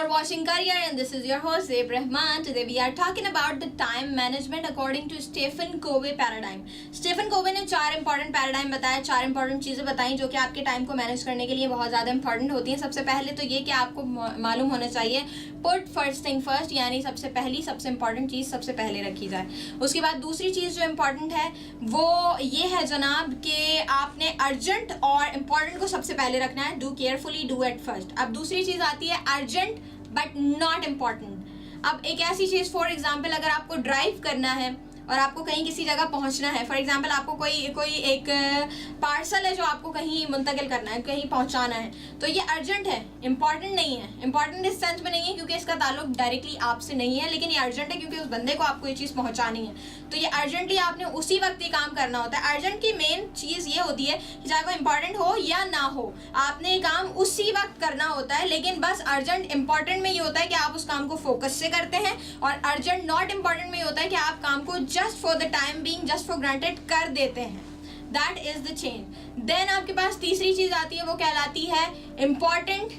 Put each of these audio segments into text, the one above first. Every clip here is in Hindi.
Watching Career, and this is your host Zeeb Rahman. Today we are talking about the time management according to Stephen Covey paradigm. Stephen Covey ने 4 इंपॉर्टेंट पैराडाइम बताया, 4 इंपॉर्टेंट चीज़ें बताई जो कि आपके टाइम को मैनेज करने के लिए बहुत ज़्यादा इंपॉर्टेंट होती हैं. सबसे पहले तो ये कि आपको मालूम होना चाहिए पुट फर्स्ट थिंग फर्स्ट, यानी सबसे पहली सबसे इंपॉर्टेंट चीज़ सबसे पहले रखी जाए. उसके बाद दूसरी चीज़ जो इम्पॉर्टेंट है वो ये है जनाब कि आपने अर्जेंट और इम्पॉर्टेंट को सबसे पहले रखना है. Do carefully, do at first. अब दूसरी चीज़ आती है अर्जेंट बट नॉट इम्पॉर्टेंट. अब एक ऐसी चीज़, फॉर एग्जाम्पल अगर आपको ड्राइव करना है और आपको कहीं किसी जगह पहुंचना है, फॉर एग्जांपल आपको कोई एक पार्सल है जो आपको कहीं मुंतकिल करना है, कहीं पहुंचाना है, तो ये अर्जेंट है, इंपॉर्टेंट नहीं है. इंपॉर्टेंट इस सेंस में नहीं है क्योंकि इसका ताल्लुक डायरेक्टली आपसे नहीं है, लेकिन ये अर्जेंट है क्योंकि उस बंदे को आपको ये चीज़ पहुंचानी है. तो ये अर्जेंटली आपने उसी वक्त ये काम करना होता है. अर्जेंट की मेन चीज़ ये होती है कि चाहे वो इंपॉर्टेंट हो या ना हो, आपने ये काम उसी वक्त करना होता है. लेकिन बस अर्जेंट इंपॉर्टेंट में ये होता है कि आप उस काम को फोकस से करते हैं, और अर्जेंट नॉट इम्पॉर्टेंट में ये होता है कि आप काम को just for the time being, just for granted कर देते हैं. That is the change. Then आपके पास तीसरी चीज आती है, वो कहलाती है important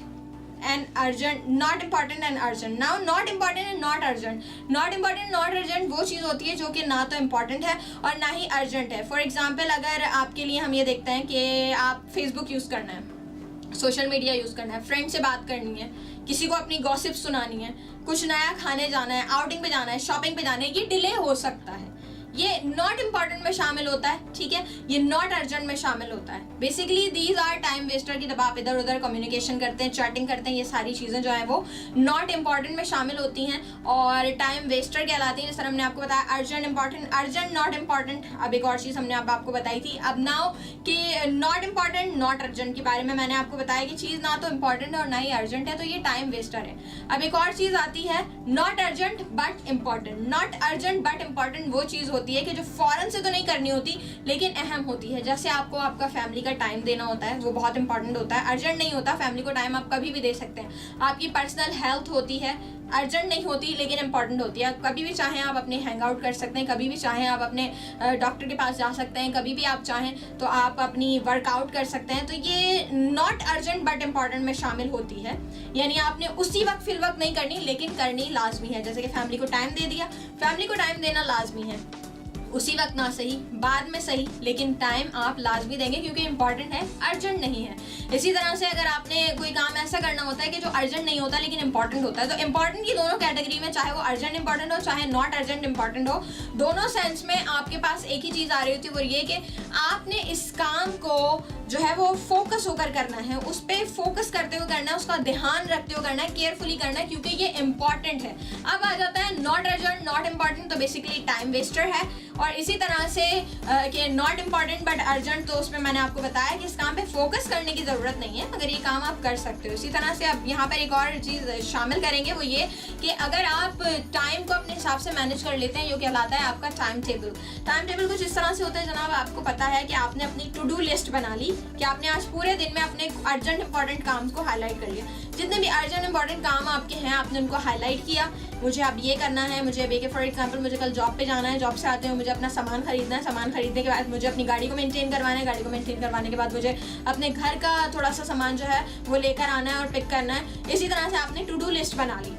and urgent, not important and urgent. Now not important and not urgent. Not important not urgent वो चीज़ होती है जो कि ना तो इम्पॉर्टेंट है और ना ही अर्जेंट है. फॉर एग्जाम्पल अगर आपके लिए हम ये देखते हैं कि आप फेसबुक यूज़ करना है, सोशल मीडिया यूज़ करना है, फ्रेंड से बात करनी है, किसी को अपनी गॉसिप सुनानी है, कुछ नया खाने जाना है, आउटिंग पे जाना है, शॉपिंग पे जाना है, ये डिले हो सकता है. ये नॉट इम्पॉर्टेंट में शामिल होता है, ठीक है. ये नॉट अर्जेंट में शामिल होता है. Basically these are time waster की जब आप इधर उधर कम्युनिकेशन करते हैं, चैटिंग करते हैं, ये सारी चीज़ें जो है वो नॉट इम्पॉर्टेंट में शामिल होती हैं और टाइम वेस्टर कहलाती हैं. जिस तरह हमने आपको बताया urgent important, urgent not important. अब एक और चीज़ हमने आपको बताई थी अब नाउ कि नॉट इम्पॉर्टेंट नॉट अर्जेंट के बारे में मैंने आपको बताया कि चीज़ ना तो इम्पॉर्टेंट है और ना ही अर्जेंट है, तो ये टाइम वेस्टर है. अब एक और चीज़ आती है not urgent but important. Not urgent but important वो चीज़ होती है कि जो फौरन से तो नहीं करनी होती लेकिन अहम होती है. जैसे आपको आपका फैमिली का टाइम देना होता है, वो बहुत इंपॉर्टेंट होता है, अर्जेंट नहीं होता. फैमिली को टाइम आप कभी भी दे सकते हैं. आपकी पर्सनल हेल्थ होती है, अर्जेंट नहीं होती लेकिन इंपॉर्टेंट होती है. कभी भी चाहें आप अपने हैंग आउट कर सकते हैं, कभी भी चाहें आप अपने डॉक्टर के पास जा सकते हैं, कभी भी आप चाहें तो आप अपनी वर्कआउट कर सकते हैं. तो ये नॉट अर्जेंट बट इम्पॉर्टेंट में शामिल होती है. यानी आपने उसी वक्त फिल वक्त नहीं करनी लेकिन करनी लाजमी है. जैसे कि फैमिली को टाइम दे दिया, फैमिली को टाइम देना लाजमी है. उसी वक्त ना सही, बाद में सही, लेकिन टाइम आप लाजमी देंगे क्योंकि इंपॉर्टेंट है, अर्जेंट नहीं है. इसी तरह से अगर आपने कोई काम ऐसा करना होता है कि जो अर्जेंट नहीं होता लेकिन इंपॉर्टेंट होता है, तो इंपॉर्टेंट की दोनों कैटेगरी में, चाहे वो अर्जेंट इंपॉर्टेंट हो चाहे नॉट अर्जेंट इंपॉर्टेंट हो, दोनों सेंस में आपके पास एक ही चीज़ आ रही होती है, वो ये कि आपने इस काम को जो है वो फोकस होकर करना है, उस पर फोकस करते हुए करना है, उसका ध्यान रखते हुए करना है, केयरफुली करना है क्योंकि ये इंपॉर्टेंट है. अब आ जाता है नॉट अर्जेंट नॉट इंपॉर्टेंट, तो बेसिकली टाइम वेस्टर है. और इसी तरह से कि नॉट इम्पॉर्टेंट बट अर्जेंट, तो उसमें मैंने आपको बताया कि इस काम पे फोकस करने की ज़रूरत नहीं है, मगर ये काम आप कर सकते हो. इसी तरह से अब यहाँ पर एक और चीज़ शामिल करेंगे, वो ये कि अगर आप टाइम को अपने हिसाब से मैनेज कर लेते हैं, जो कहलाता है आपका टाइम टेबल. टाइम टेबल कुछ इस तरह से होता है जनाब, आपको पता है कि आपने अपनी टू डू लिस्ट बना ली कि आपने आज पूरे दिन में अपने अर्जेंट इंपॉर्टेंट काम को हाईलाइट कर लिया. जितने भी अर्जेंट इंपॉर्टेंट काम आपके हैं आपने उनको हाईलाइट किया. मुझे अब ये करना है, मुझे अभी फॉर एग्जांपल मुझे कल जॉब पे जाना है, जॉब से आते हुए मुझे अपना सामान खरीदना है, सामान खरीदने के बाद मुझे अपनी गाड़ी को मेंटेन करवाना है, गाड़ी को मेंटेन करवाने के बाद मुझे अपने घर का थोड़ा सा सामान जो है वो लेकर आना है और पिक करना है. इसी तरह से आपने टू डू लिस्ट बना ली.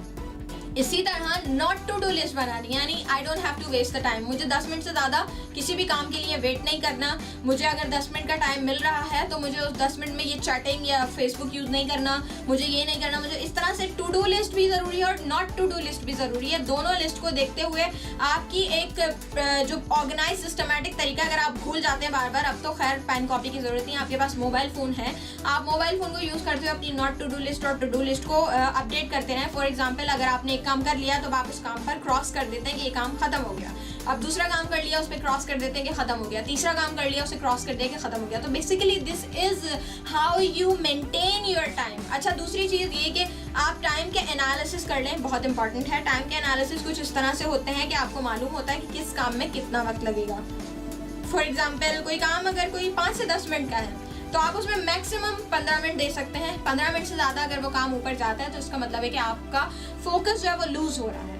इसी तरह नॉट टू डू लिस्ट बनानी, यानी I don't have to waste the time. मुझे 10 मिनट से ज़्यादा किसी भी काम के लिए वेट नहीं करना. मुझे अगर 10 मिनट का टाइम मिल रहा है तो मुझे उस 10 मिनट में ये चैटिंग या फेसबुक यूज़ नहीं करना, मुझे ये नहीं करना. मुझे इस तरह से टू डू लिस्ट भी ज़रूरी है और नॉट टू डू लिस्ट भी ज़रूरी है. दोनों लिस्ट को देखते हुए आपकी एक जो ऑर्गेनाइज सिस्टमेटिक तरीका, अगर आप भूल जाते हैं बार बार, अब तो खैर पेन कॉपी की ज़रूरत नहीं, आपके पास मोबाइल फ़ोन है, आप मोबाइल फ़ोन को यूज़ करते हुए अपनी नॉट टू डू लिस्ट और टू डू लिस्ट को अपडेट करते रहें. फॉर एग्जाम्पल अगर आपने एक काम कर लिया तो आप उस काम पर क्रॉस कर देते हैं कि ये काम खत्म हो गया. अब दूसरा काम कर लिया, उस पर क्रॉस कर देते हैं कि खत्म हो गया. तीसरा काम कर लिया, उसे क्रॉस कर दिया कि खत्म हो गया. तो basically this is how you maintain your time. अच्छा, दूसरी चीज़ ये कि आप टाइम के एनालिसिस कर लें, बहुत इंपॉर्टेंट है। टाइम के एनालिसिस कुछ इस तरह से होते हैं कि आपको मालूम होता है कि किस काम में कितना वक्त लगेगा। फॉर एग्जाम्पल कोई काम अगर कोई 5 से 10 मिनट का है तो आप उसमें मैक्सिमम 15 मिनट दे सकते हैं। 15 मिनट से ज़्यादा अगर वो काम ऊपर जाता है तो इसका मतलब है कि आपका फोकस जो है वो लूज हो रहा है।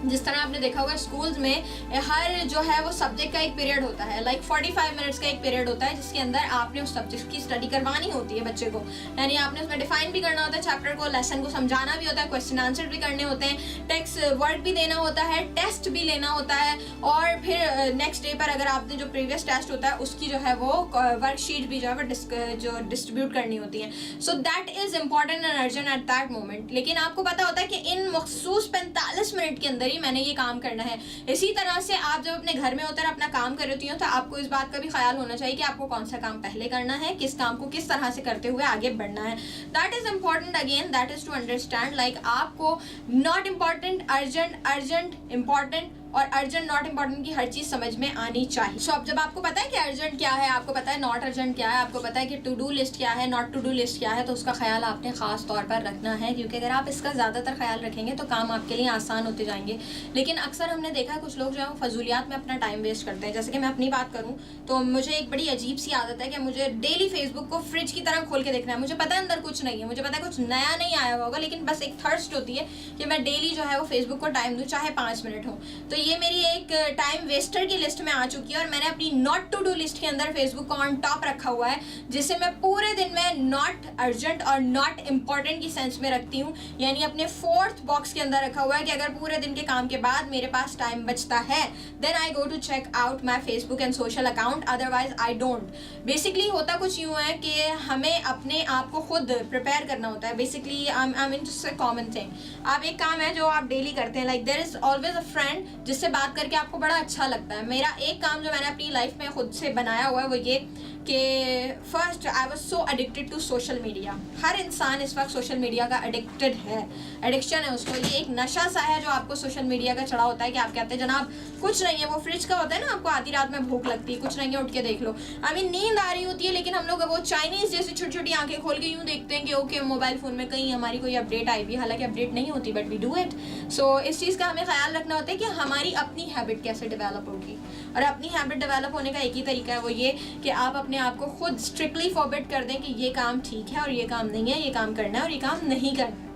जिस तरह आपने देखा होगा स्कूल्स में हर जो है वो सब्जेक्ट का एक पीरियड होता है, लाइक 45 मिनट्स का एक पीरियड होता है जिसके अंदर आपने उस सब्जेक्ट की स्टडी करवानी होती है बच्चे को। यानी आपने उसमें डिफाइन भी करना होता है चैप्टर को, लेसन को समझाना भी होता है, क्वेश्चन आंसर भी करने होते हैं, टेक्स्ट वर्क भी देना होता है, टेस्ट भी लेना होता है, और फिर नेक्स्ट डे पर अगर आपने जो प्रीवियस टेस्ट होता है उसकी जो है वो वर्कशीट भी जो है वो जो डिस्ट्रीब्यूट करनी होती है। So that is important and urgent eight that moment. लेकिन आपको पता होता है कि इन मखसूस 45 मिनट के अंदर ही मैंने ये काम करना है। इसी तरह से आप जब अपने घर में होकर अपना काम कर रही होती हो तो आपको इस बात का भी ख्याल होना चाहिए कि आपको कौन सा काम पहले करना है, किस काम को किस तरह से करते हुए आगे बढ़ना है। That is important again, that is to understand like आपको not important, urgent, urgent, important और अर्जेंट नॉट इम्पॉर्टेंट की हर चीज समझ में आनी चाहिए। सो अब जब आपको पता है कि अर्जेंट क्या है, आपको पता है नॉट अर्जेंट क्या है, आपको पता है कि टू डू लिस्ट क्या है, नॉट टू डू लिस्ट क्या है, तो उसका ख्याल आपने खास तौर पर रखना है, क्योंकि अगर आप इसका ज़्यादातर ख्याल रखेंगे तो काम आपके लिए आसान होते जाएंगे। लेकिन अक्सर हमने देखा है कुछ लोग जो है वो फजूलियात में अपना टाइम वेस्ट करते हैं। जैसे कि मैं अपनी बात करूँ तो मुझे एक बड़ी अजीब सी आदत है कि मुझे डेली फेसबुक को फ्रिज की तरह खोल के देखना है। मुझे पता है अंदर कुछ नहीं है, मुझे पता है कुछ नया नहीं आया होगा, लेकिन बस एक थर्स्ट होती है कि मैं डेली जो है वो फेसबुक को टाइम दूँ, चाहे 5 मिनट हो। तो ये मेरी एक टाइम वेस्टर की लिस्ट में आ चुकी है और मैंने अपनी नॉट टू डू लिस्ट के अंदर फेसबुक को ऑन टॉप रखा हुआ है, जिसे मैं पूरे दिन में नॉट अर्जेंट और नॉट इम्पॉर्टेंट की सेंस में रखती हूँ। यानी अपने 4th बॉक्स के अंदर रखा हुआ है कि अगर पूरे दिन के काम के बाद मेरे पास टाइम बचता है then I go to check out my Facebook and social account, otherwise I don't. Basically होता कुछ यूँ है कि हमें अपने आप को खुद प्रिपेयर करना होता है। Basically I mean just a common thing, आप एक काम है जो आप डेली करते हैं, like there is always a friend जिससे बात करके आपको बड़ा अच्छा लगता है। मेरा एक काम जो मैंने अपनी लाइफ में खुद से बनाया हुआ है वो ये कि first I was so addicted to social media. हर इंसान इस वक्त सोशल मीडिया का एडिक्टेड है, एडिक्शन है उसको। ये एक नशा सा है जो आपको सोशल मीडिया का चढ़ा होता है कि आप कहते हैं जनाब कुछ नहीं है, वो फ्रिज का होता है ना, आपको आधी रात में भूख लगती है, कुछ नहीं है उठ के देख लो। आई मीन नींद आ रही होती है लेकिन हम लोग वो चाइनीज जैसी छोटी छोटी आंखें खोल के यूँ देखते हैं कि ओके मोबाइल फोन में कहीं हमारी कोई अपडेट आई भी, हालांकि अपडेट नहीं होती बट वी डू इट। सो इस चीज़ का हमें ख्याल रखना होता है कि हमारी अपनी हैबिट कैसे डेवलप होगी, और अपनी हैबिट डेवलप होने का एक ही तरीका है वो ये कि आप अपने आप को खुद स्ट्रिक्टली फॉरबिड कर दें कि ये काम ठीक है और ये काम नहीं है, ये काम करना है और ये काम नहीं करना है।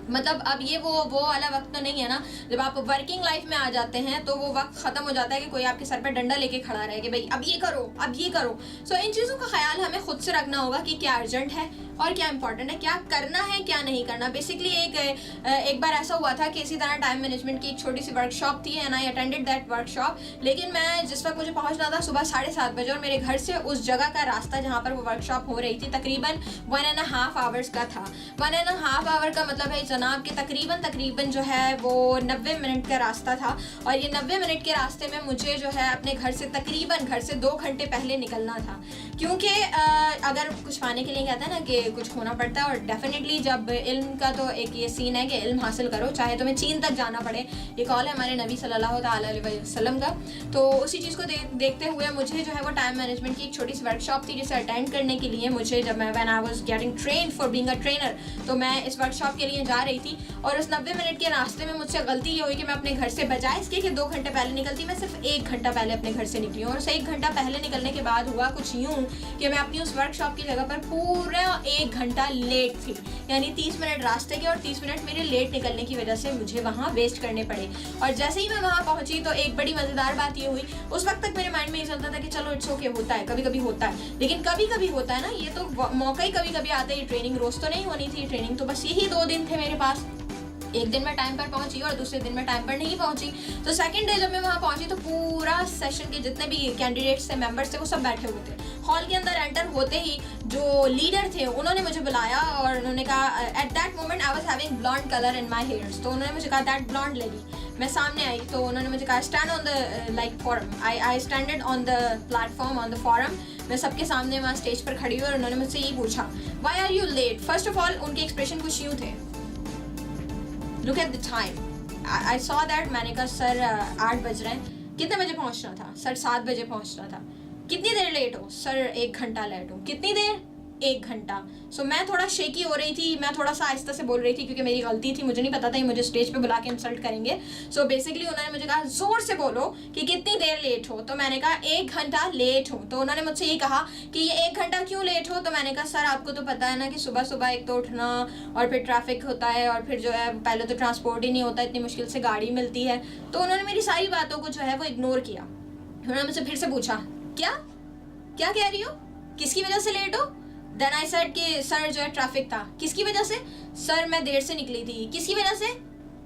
मतलब अब ये वो वाला वक्त तो नहीं है ना जब आप वर्किंग लाइफ में आ जाते हैं तो वो वक्त खत्म हो जाता है कि कोई आपके सर पे डंडा लेके खड़ा रहे कि भाई अब ये करो, अब ये करो। सो इन चीज़ों का ख्याल हमें खुद से रखना होगा कि क्या अर्जेंट है और क्या इंपॉर्टेंट है, क्या करना है क्या नहीं करना। बेसिकली एक बार ऐसा हुआ था कि इसी तरह टाइम मैनेजमेंट की एक छोटी सी वर्कशॉप थी and I attended that workshop. लेकिन मैं जिस वक्त मुझे पहुंचना था सुबह 7:30 बजे और मेरे घर से उस जगह का रास्ता जहाँ पर वो वर्कशॉप हो रही थी तकरीबन 1.5 आवर्स का था। 1.5 आवर का मतलब है जनाब कि तकरीबन जो है वो 90 मिनट का रास्ता था, और ये 90 मिनट के रास्ते में मुझे जो है अपने घर से 2 घंटे पहले निकलना था। क्योंकि अगर कुछ पाने के लिए कहता है ना कि कुछ खोना पड़ता है, और डेफिनेटली जब इल्म का तो एक ये सीन है कि इल्म हासिल करो चाहे तुम्हें चीन तक जाना पड़े। ये कॉल है हमारे नबी सल्लल्लाहु अलैहि वसल्लम का। तो उसी चीज़ को देखते हुए मुझे जो है वो टाइम मैनेजमेंट की एक छोटी सी वर्कशॉप थी जिसे अटेंड करने के लिए मुझे जब मैं when I was getting train for being a trainer, तो मैं इस वर्कशॉप के लिए जा रही थी। और उस 90 मिनट के रास्ते में मुझसे गलती ये हुई कि मैं अपने घर से बजाय इसके कि 2 घंटे पहले निकलती, मैं सिर्फ 1 घंटा पहले अपने घर से निकली हूँ। और उस 1 घंटा पहले निकलने के बाद हुआ कुछ यूँ कि मैं अपनी उस वर्कशॉप की जगह पर पूरा 1 घंटा लेट थी। यानी 30 मिनट रास्ते के और 30 मिनट मेरे लेट निकलने की वजह से मुझे वहाँ वेस्ट करने पड़े। और जैसे ही मैं वहाँ पहुँची तो एक बड़ी मज़ेदार बात ये हुई, उस वक्त तक मेरे माइंड में ये चलता था कि चलो इट्स ओके, होता है, कभी कभी होता है। लेकिन कभी कभी होता है ना, ये तो मौका ही कभी कभी आता है। ये ट्रेनिंग रोज़ तो नहीं होनी थी, ट्रेनिंग तो बस यही 2 दिन थे मेरे पास। एक दिन मैं टाइम पर पहुंची और दूसरे दिन मैं टाइम पर नहीं पहुंची। तो सेकंड डे जब मैं वहाँ पहुंची तो पूरा सेशन के जितने भी कैंडिडेट्स थे, मेंबर्स थे, वो सब बैठे हुए थे। हॉल के अंदर एंटर होते ही जो लीडर थे उन्होंने मुझे बुलाया और उन्होंने कहा, at that moment I was having blonde colour in my hairs, तो उन्होंने मुझे कहा दैट ब्लॉन्ड लेडी। मैं सामने आई तो उन्होंने मुझे कहा stand on the like forum. I standed on the platform on the forum. मैं सबके सामने वहाँ स्टेज पर खड़ी हुई और उन्होंने मुझसे ये पूछा, why are you late. First of all उनके एक्सप्रेशन कुछ यूँ थे, look at the time. I saw that. मैंने कहा सर 8 बज रहे हैं। कितने बजे पहुंचना था? सर 7 बजे पहुंचना था। कितनी देर लेट हो? सर 1 घंटा लेट हो। कितनी देर? 1 घंटा। सो मैं थोड़ा शेकी हो रही थी, मैं थोड़ा सा आहिस्ता से बोल रही थी क्योंकि मेरी गलती थी, मुझे नहीं पता था कि मुझे स्टेज पे बुला के इंसल्ट करेंगे। सो बेसिकली उन्होंने मुझे कहा जोर से बोलो कि कितनी देर लेट हो, तो मैंने कहा 1 घंटा लेट हूँ। तो उन्होंने मुझसे ये कहा कि ये 1 घंटा क्यों लेट हो, तो मैंने कहा सर आपको तो पता है ना कि सुबह सुबह एक तो उठना और फिर ट्रैफिक होता है और फिर जो है पहले तो ट्रांसपोर्ट ही नहीं होता, इतनी मुश्किल से गाड़ी मिलती है। तो उन्होंने मेरी सारी बातों को जो है वो इग्नोर किया। उन्होंने मुझसे फिर से पूछा क्या क्या कह रही हो, किसकी वजह से लेट हो। देन आई सेड कि सर जो है ट्रैफिक था। किसकी वजह से? सर मैं देर से निकली थी। किसकी वजह से?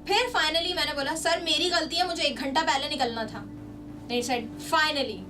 फिर फाइनली मैंने बोला सर मेरी गलती है, मुझे 1 घंटा पहले निकलना था। देन सेड फाइनली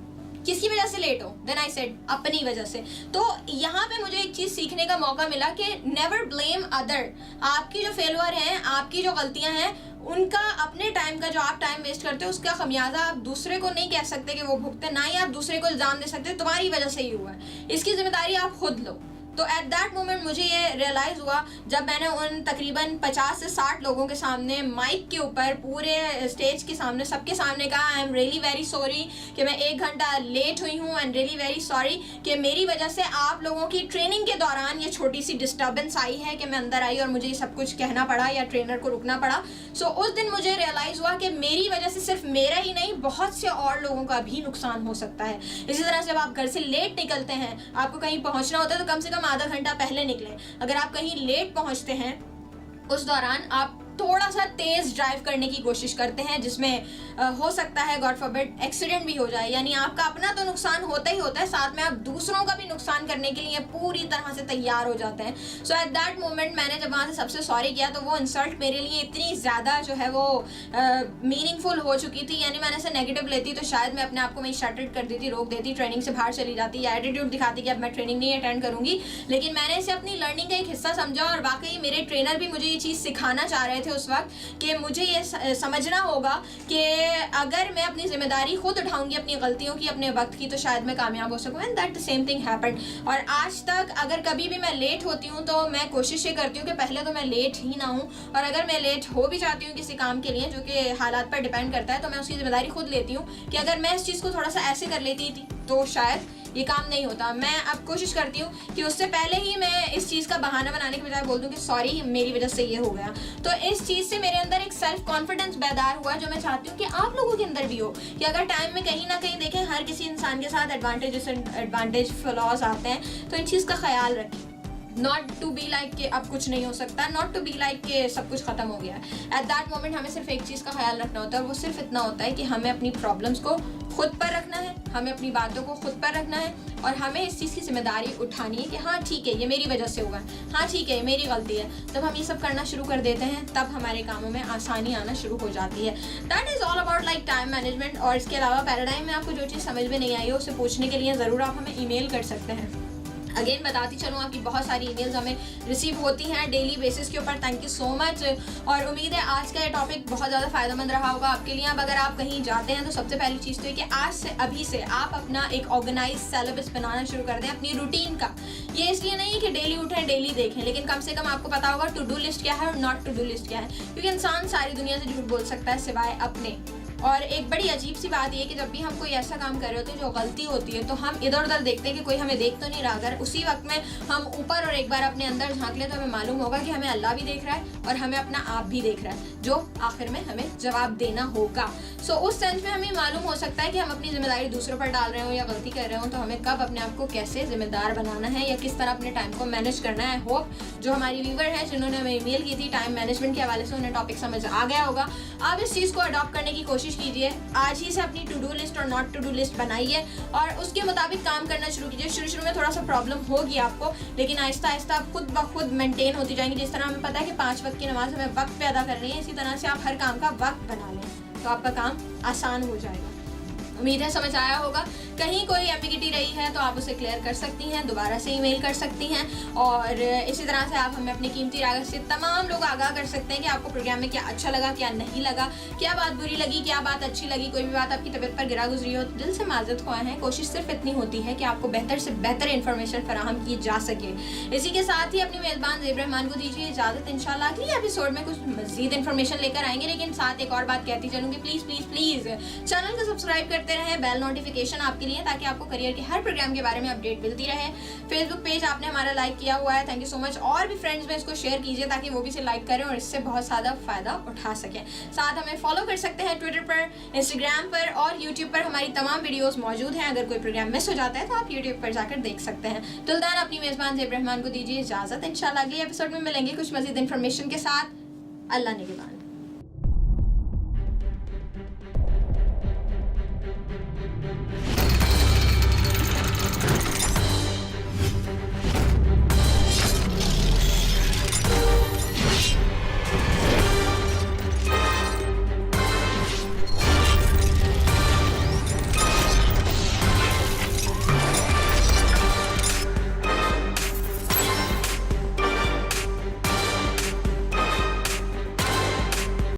किसकी वजह से लेट हो? देन आई सेड अपनी वजह से। तो यहाँ पे मुझे एक चीज सीखने का मौका मिला कि नेवर ब्लेम अदर। आपकी जो फेलियर हैं, आपकी जो गलतियां हैं, उनका अपने टाइम का जो आप टाइम वेस्ट करते हो उसका खमियाजा आप दूसरे को नहीं कह सकते कि वो भुगते, ना ही आप दूसरे को इल्जाम दे सकते तुम्हारी वजह से ही हुआ है। इसकी जिम्मेदारी आप खुद लो। तो एट दैट मोमेंट मुझे ये रियलाइज़ हुआ जब मैंने उन तकरीबन 50 से 60 लोगों के सामने माइक के ऊपर पूरे स्टेज के सामने सबके सामने कहा I am really very sorry कि मैं 1 घंटा लेट हुई हूँ, एंड रियली वेरी सॉरी कि मेरी वजह से आप लोगों की ट्रेनिंग के दौरान ये छोटी सी डिस्टर्बेंस आई है कि मैं अंदर आई और मुझे ये सब कुछ कहना पड़ा या ट्रेनर को रुकना पड़ा। सो उस दिन मुझे रियलाइज़ हुआ कि मेरी वजह से सिर्फ मेरा ही नहीं बहुत से और लोगों का भी नुकसान हो सकता है। इसी तरह जब आप घर से लेट निकलते हैं, आपको कहीं पहुँचना होता है तो कम से कम आधा घंटा पहले निकले। अगर आप कहीं लेट पहुंचते हैं उस दौरान आप थोड़ा सा तेज ड्राइव करने की कोशिश करते हैं जिसमें हो सकता है गॉड फॉरबिड एक्सीडेंट भी हो जाए, यानी आपका अपना तो नुकसान होता ही होता है, साथ में आप दूसरों का भी नुकसान करने के लिए पूरी तरह से तैयार हो जाते हैं। सो एट दैट मोमेंट मैंने जब वहाँ से सबसे सॉरी किया तो वो इंसल्ट मेरे लिए इतनी ज़्यादा जो है वो मीनिंगफुल हो चुकी थी, यानी मैंने इसे नेगेटिव लेती तो शायद मैं अपने आप को मैं शट आउट कर देती, रोक देती, ट्रेनिंग से बाहर चली जाती या एटीट्यूड दिखाती कि अब मैं ट्रेनिंग नहीं अटेंड करूँगी। लेकिन मैंने इसे अपनी लर्निंग का एक हिस्सा समझा और वाकई मेरे ट्रेनर भी मुझे ये चीज़ सिखाना चाह रहे थे उस वक्त कि मुझे ये समझना होगा कि अगर मैं अपनी जिम्मेदारी खुद उठाऊंगी अपनी गलतियों की, अपने वक्त की, तो शायद मैं कामयाब हो सकूं। And that the same thing happened. और आज तक अगर कभी भी मैं लेट होती हूँ तो मैं कोशिश ये करती हूँ कि पहले तो मैं लेट ही ना हूँ, और अगर मैं लेट हो भी जाती हूँ किसी काम के लिए जो कि हालात पर डिपेंड करता है तो मैं उसकी जिम्मेदारी खुद लेती हूँ कि अगर मैं इस चीज़ को थोड़ा सा ऐसे कर लेती थी तो शायद ये काम नहीं होता। मैं अब कोशिश करती हूँ कि उससे पहले ही मैं इस चीज़ का बहाना बनाने के बजाय बोल दूँ कि सॉरी मेरी वजह से ये हो गया। तो इस चीज़ से मेरे अंदर एक सेल्फ कॉन्फिडेंस पैदा हुआ जो मैं चाहती हूँ कि आप लोगों के अंदर भी हो, कि अगर टाइम में कहीं ना कहीं देखें हर किसी इंसान के साथ एडवांटेज फ्लॉज आते हैं, तो इन चीज़ का ख्याल रखें। नॉट टू बी लाइक कि अब कुछ नहीं हो सकता, नॉट टू बी लाइक कि सब कुछ खत्म हो गया है। एट दैट मोमेंट हमें सिर्फ एक चीज़ का ख्याल रखना होता है, वो सिर्फ इतना होता है कि हमें अपनी प्रॉब्लम्स को खुद पर रखना है, हमें अपनी बातों को खुद पर रखना है और हमें इस चीज़ की जिम्मेदारी उठानी है कि हाँ ठीक है ये मेरी वजह से हुआ है, हाँ ठीक है ये मेरी गलती है। जब हम ये सब करना शुरू कर देते हैं तब हमारे कामों में आसानी आना शुरू हो जाती है। That is all about like time management. और इसके अलावा पैराडाइम में आपको जो चीज़ समझ में नहीं आई हो उसे पूछने के लिए ज़रूर आप हमें ईमेल कर सकते हैं। अगेन बताती चलूँ आपकी बहुत सारी ईमेल्स हमें रिसीव होती हैं डेली बेसिस के ऊपर। Thank you so much. और उम्मीद है आज का ये टॉपिक बहुत ज़्यादा फ़ायदेमंद रहा होगा आपके लिए। अब अगर आप कहीं जाते हैं तो सबसे पहली चीज़ तो है कि आज से अभी से आप अपना एक ऑर्गेनाइज सिलेबस बनाना शुरू कर दें अपनी रूटीन का। ये इसलिए नहीं कि डेली उठें डेली देखें, लेकिन कम से कम आपको पता होगा टू डू लिस्ट क्या है और नॉट टू डू लिस्ट क्या है, क्योंकि इंसान सारी दुनिया से झूठ बोल सकता है सिवाय अपने। और एक बड़ी अजीब सी बात ये कि जब भी हम कोई ऐसा काम कर रहे होते हैं जो गलती होती है तो हम इधर उधर देखते हैं कि कोई हमें देख तो नहीं रहा। अगर उसी वक्त में हम ऊपर और एक बार अपने अंदर झांक ले तो हमें मालूम होगा कि हमें अल्लाह भी देख रहा है और हमें अपना आप भी देख रहा है, जो आखिर में हमें जवाब देना होगा। सो उस सेंस में हमें मालूम हो सकता है कि हम अपनी जिम्मेदारी दूसरों पर डाल रहे हो या गलती कर रहे हो, तो हमें कब अपने आप को कैसे जिम्मेदार बनाना है या किस तरह अपने टाइम को मैनेज करना है। होप जो हमारी व्यूवर है जिन्होंने हमें ईमेल की थी टाइम मैनेजमेंट के हवाले से उन्हें टॉपिक समझ आ गया होगा। आप इस चीज़ को अडॉप्ट करने की कोशिश कीजिए, आज ही से अपनी टू डू लिस्ट और नॉट टू डू लिस्ट बनाइए और उसके मुताबिक काम करना शुरू कीजिए। शुरू में थोड़ा सा प्रॉब्लम होगी आपको, लेकिन आहिस्ता आहिस्ता आप खुद ब खुद मेंटेन होती जाएंगी। जिस तरह हमें पता है कि 5 वक्त की नमाज हमें वक्त पे अदा करनी है, इसी तरह से आप हर काम का वक्त बना लें तो आपका काम आसान हो जाएगा। उम्मीद है समझ आया होगा। कहीं कोई एम्बिगिटी रही है तो आप उसे क्लियर कर सकती हैं, दोबारा से ईमेल कर सकती हैं और इसी तरह से आप हमें अपनी कीमती राय से तमाम लोग आगाह कर सकते हैं कि आपको प्रोग्राम में क्या अच्छा लगा, क्या नहीं लगा, क्या बात बुरी लगी, क्या बात अच्छी लगी। कोई भी बात आपकी तबीयत पर गिरा गुजरी हो तो दिल से माजरत ख्वाह हैं। कोशिश सिर्फ इतनी होती है कि आपको बेहतर से बेहतर इन्फॉर्मेशन फराहम की जा सके। इसी के साथ ही अपनी मेज़बान ज़ेब रहमान को दीजिए इजाज़त। इंशाल्लाह अगले एपिसोड में कुछ मज़ीद इन्फॉर्मेशन लेकर आएंगे, लेकिन साथ एक और बात कहती चलूँगी, प्लीज़ प्लीज़ प्लीज़ चैनल को सब्सक्राइब कर करते रहें, बेल नोटिफिकेशन आपके लिए, ताकि आपको करियर के हर प्रोग्राम के बारे में अपडेट मिलती रहे। फेसबुक पेज आपने हमारा लाइक किया हुआ है, थैंक यू सो मच। और भी फ्रेंड्स में इसको शेयर कीजिए ताकि वो भी इसे लाइक करें और इससे बहुत ज़्यादा फायदा उठा सकें। साथ हमें फॉलो कर सकते हैं ट्विटर पर, इंस्टाग्राम पर और यूट्यूब पर हमारी तमाम वीडियोस मौजूद हैं। अगर कोई प्रोग्राम मिस हो जाता है तो आप यूट्यूब पर जाकर देख सकते हैं। टिल देन अपनी मेजबान ज़ेब रहमान को दीजिए इजाज़त। इंशाल्लाह अगले एपिसोड में मिलेंगे कुछ मज़ीद इन्फॉर्मेशन के साथ। अल्लाह निगहबान।